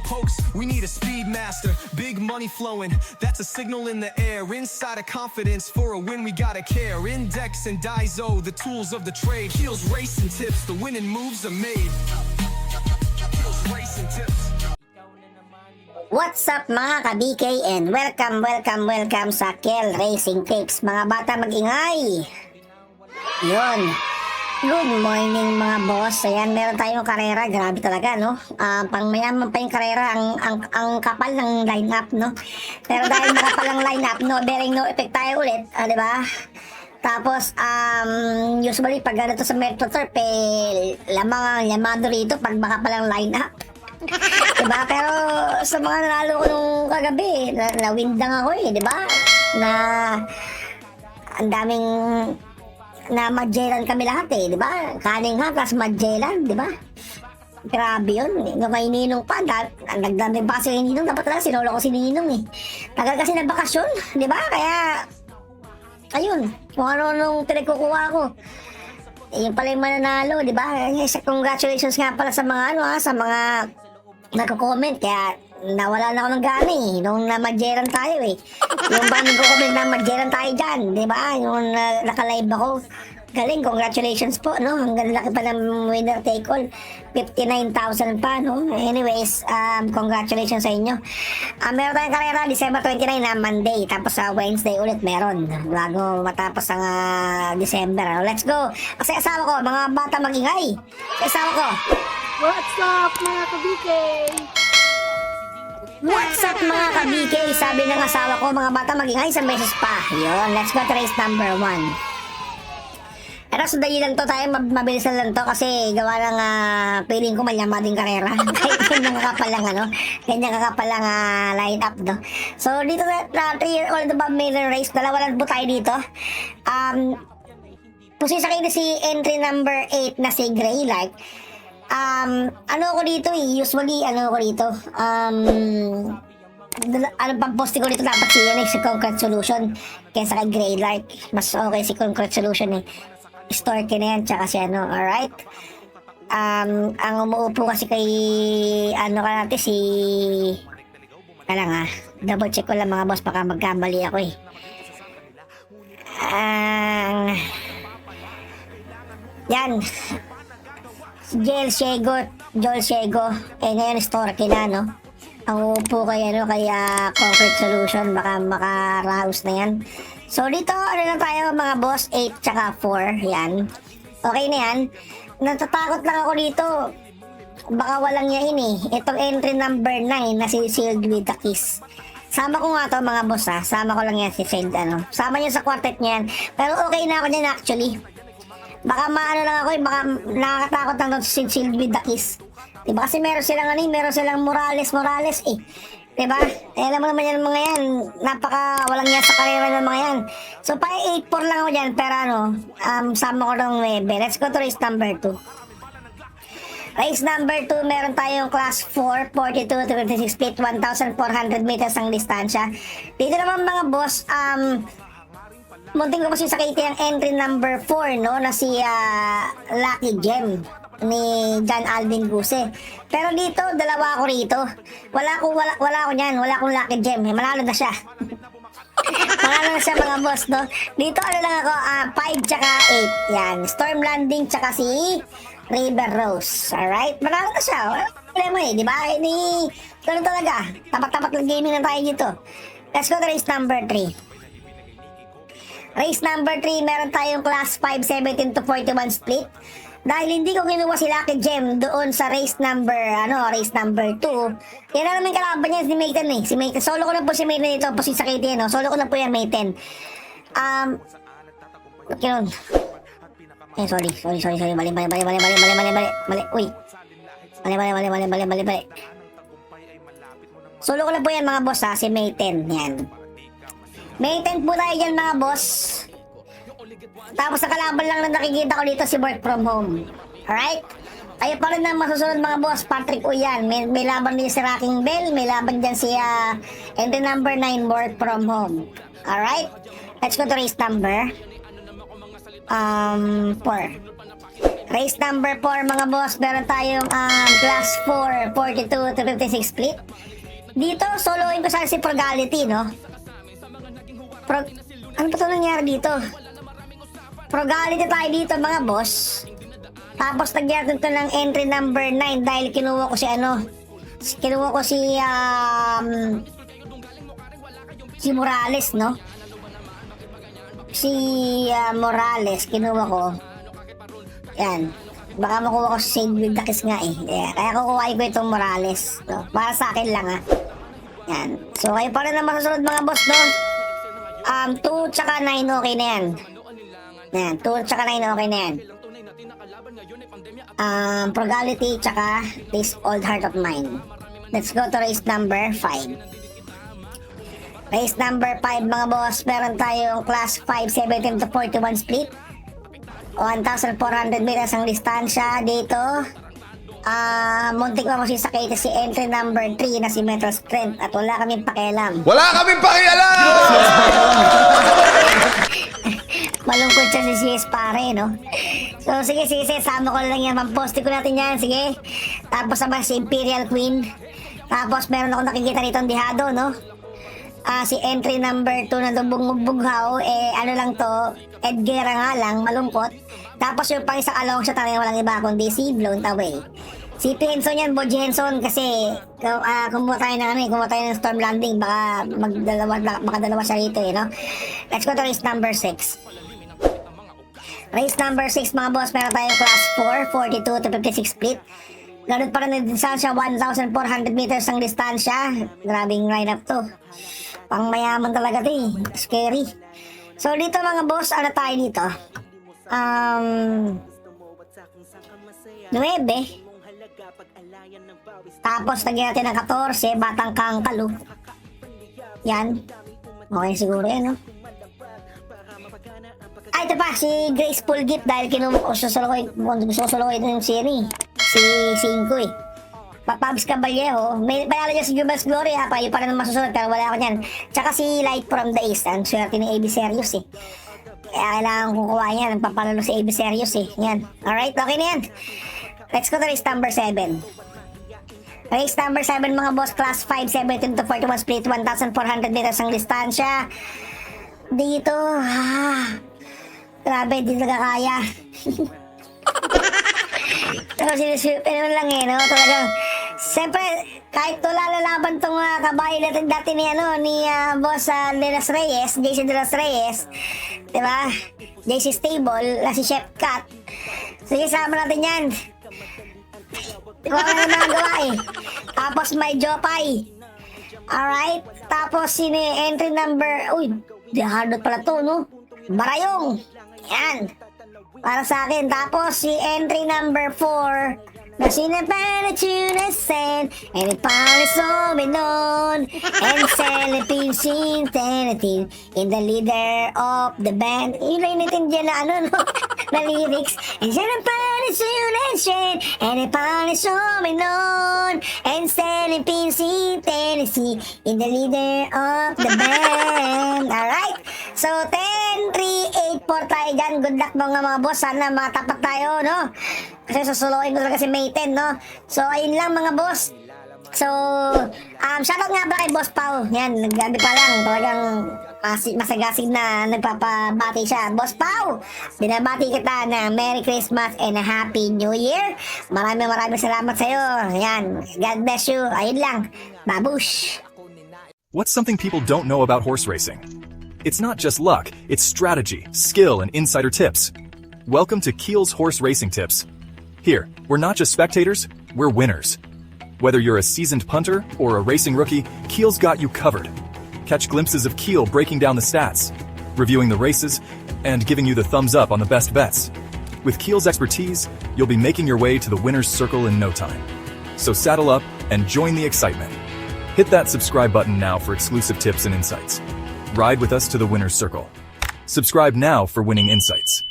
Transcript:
pokes, we need a speed master. Big money flowing, that's a signal in the air. Inside of confidence, for a win we gotta care. Index and Daiso, the tools of the trade. Heels, racing tips, the winning moves are made. Heels, racing tips. What's up mga ka-BK and welcome sa Kel Racing Tips. Mga bata mag-ingay. Yun. Good morning mga boss. Ayan, meron tayong karera. Grabe talaga, no? Pang mayaman pa yung karera. Ang kapal ng lineup, no? Pero dahil makapal ang lineup, no? Bearing no effect tayo ulit. Diba? Tapos, usually pag ganito sa Metro Turf, lamado rito pag makapal ang lineup. Diba? Pero sa mga nanalo ko nung kagabi, nawindang ako diba? Na ang daming na Magellan kami lahat diba? Kaningham plus Magellan, diba? Grabe yun. Nung kay Ninong pa, nagdami pa kasi kay Ninong, dapat lang sinolo ko si Ninong Tagal kasi na bakasyon, diba? Kaya, ayun, kung ano nung pinagkukuha ko. Yung pala yung mananalo, diba? Congratulations nga pala sa mga sa mga nagko-comment, kaya nawala na ako ng gana nung na-Magellan tayo yung ba nagko-comment na Magellan tayo dyan, diba? Yung naka-live ako, galing, congratulations po, no? Hanggang laki pa ng winner take all, 59,000 pa, no? Anyways, congratulations sa inyo. Meron tayong karera, December 29 na Monday, tapos sa Wednesday ulit meron, bago matapos ang December, no? Let's go! Kasi asawa ko, mga bata mag-ingay, asawa ko. What's up mga ka-BK? What's up mga ka-BK? Sabi ng asawa ko, mga bata mag-ingay sa beses pa. Yun, let's go to race number 1. Pero sandali lang to tayo, mabilis lang to kasi gawa ng feeling ko malyamading karera. Kahit ganyan kakapal lang ganyan kakapal lang line up, no? So dito na 3-year-old ba million race, dalawa lang po tayo dito. Pusisa kayo na si entry number 8 na si Greylight. Ano ko dito usually ano ko dito ano pang poste ko dito dapat si Concrete Solution kaysa kay Greylight. Mas okay si Concrete Solution Storky na yan tsaka si alright. Ang umuupo kasi kay ka natin si double check ko lang mga boss, baka magkamali ako yan Joel Ciego ngayon Storky na, no? Ang upo kay Concrete Solution, baka makaraos na yan. So dito lang tayo mga boss, 8 tsaka 4 yan, okay na yan. Natatakot lang ako dito, baka walang yain itong entry number 9 na si Sealed with the Kiss. Sama ko nga to mga boss sama ko lang yan si Sealed sama niya sa quartet niyan, pero okay na ako dyan actually. Baka maano lang ako baka nakakatakot lang si Sealed with the Kiss, diba? Kasi meron silang Morales diba? Alam mo naman yan mga yan, napaka walang yan sa karera ng mga yan. So pa 8-4 lang ako dyan, pero sama ko ng 9. Let's go to race number 2. Race number 2, meron tayong class 4, 42 to 26 split, 1,400 meters ang distansya. Dito naman mga boss, munting ko kasi sa KT ang entry number 4, no, na si Lucky Gem ni John Alvin Guse. Pero dito, dalawa ako rito. Wala ako niyan, wala akong Lucky Gem. Manalo na siya. Manalo na siya mga boss, no? Dito lang ako, 5 tsaka 8. Yan, Storm Landing tsaka si River Rose. Alright? Manalo na siya. Wala problema di ba? Ganun talaga. Tapat-tapat lang gaming na tayo dito. Let's go to race number 3. Race number 3, meron tayong class 5, 17 to 41 split. Dahil hindi ko kinuha si Lucky Gem doon sa race number 2. Yan na naman kalaban niya si Mayten Si Mayten. Solo ko na po si Mayten dito. Po si Sakiti Solo ko na po yan Mayten. Kinun. Sorry. Mali. Uy. Mali. Solo ko na po yan mga boss si Mayten. Yan. Mayten po tayo dyan mga boss. Tapos sa kalaban lang na nakikita ko dito si Work From Home. Alright? Kayo pa rin na masusunod mga boss. Patrick Uyan. May laban din si Rocking Bell. May laban dyan si entry number 9 Work From Home. Alright? Let's go to race number 4. Race number 4 mga boss, meron tayong class 4, 42 to 56 split. Dito, soloin ko sana si Progality, no? Ano ba ito nangyari dito? Progality tayo dito mga boss. Tapos nagyan ito ng entry number 9 dahil kinuha ko si kinuha ko si Morales, no? Si Morales, kinuha ko. Yan. Baka makuha ko si Shade with the Kiss nga eh. Yeah. Kaya kukuhain ko itong Morales. No? Para sa akin lang ha. Yan. So kayo pa rin na masusunod mga boss, no? 2 tsaka 9 okay na yan. Yan. 2 tsaka 9 okay na yan. Progality tsaka This Old Heart of Mine. Let's go to race number 5. Race number 5 mga boss. Meron tayong class 5, 17 to 41 split. 1,400 meters ang distansya dito. Muntik pa masisakay si entry number 3 na si Metal Strength at wala kaming pakialam. Wala kaming pakialam! Malungkot siya si CS pare, no? So sige, sama ko lang yan. Mamposte ko natin yan, sige. Tapos naman si Imperial Queen. Tapos meron ako nakikita rito ang dihado, no? Si entry number 2 na bughaw, ano lang to, Edguera nga lang, malungkot. Tapos yung pang isang along siya talagang walang iba kundi si Blown Away. Si Henson yan, Boji Henson, kasi kumuha tayo ng storm landing, baka dalawa siya rito no? Let's go to race number 6. Race number 6 mga boss, meron tayong class 4, 42 to 56 split. Ganun pa rin ang distansya, 1,400 meters ang distansya. Grabing lineup to. Pang mayaman talaga to eh. Scary. So dito mga boss, ano tayo dito? 9. Tapos lagyan natin ng 14, Batang Kangkalo. Yan. Okay siguro yan, no? Ito pa, si Graceful Gift dahil kinuha ko sa soloy ng series. Si 5 eh. Pabs Caballejo. May panalo niya si Jubel's Glory ha. Payo pa rin ang masusunod pero wala ako niyan. Tsaka si Light from the East. Ang swerte ni AB Serious eh. Kaya kailangan kukuha niya. Nagpapalalo si AB Serious eh. Yan. Alright, okay na yan. Let's go to race number 7. Race number 7 mga boss. Class 5, 17 to 41 split. 1,400 meters ang distansya. Dito. Grabe, di nagkakaya. Pero sinisipin lang no? Talagang, siyempre, kahit lalaban tong kabayo natin dati ni boss De Las Reyes, JC De Las Reyes, diba? JC Stable, si Chef Cat. Sige, sama natin yan. Diba ka na nagawa eh. Tapos may Jopay. Alright, tapos entry number, dihardot pala to, no? Barayong. Yan. Para sa akin. Tapos si entry number 4 na sinapalatunasan and ipalisominon and celebration tanatin in the leader of the band. Yun lang natin dyan na no? Na lyrics. And sinapalatunasan and ipalisominon and celebration tanatin in the leader of the band. Alright? So 10, 3, 8, 4 tayo dyan. Good luck mga boss. Sana matapat tayo, no? Kasi susuloin ko talaga si May 10, no? So, ayun lang mga boss. So, shoutout nga pala kay Boss Pau. Yan, naggabi pa lang. Talagang masagasig na nagpapabati siya. Boss Pau, binabati kita na Merry Christmas and a Happy New Year. Maraming salamat sa'yo. Yan, God bless you. Ayun lang. Babush! What's something people don't know about horse racing? It's not just luck, it's strategy, skill, and insider tips. Welcome to Keel's Horse Racing Tips. Here, we're not just spectators, we're winners. Whether you're a seasoned punter or a racing rookie, Keel's got you covered. Catch glimpses of Keel breaking down the stats, reviewing the races, and giving you the thumbs up on the best bets. With Keel's expertise, you'll be making your way to the winner's circle in no time. So saddle up and join the excitement. Hit that subscribe button now for exclusive tips and insights. Ride with us to the winner's circle. Subscribe now for winning insights.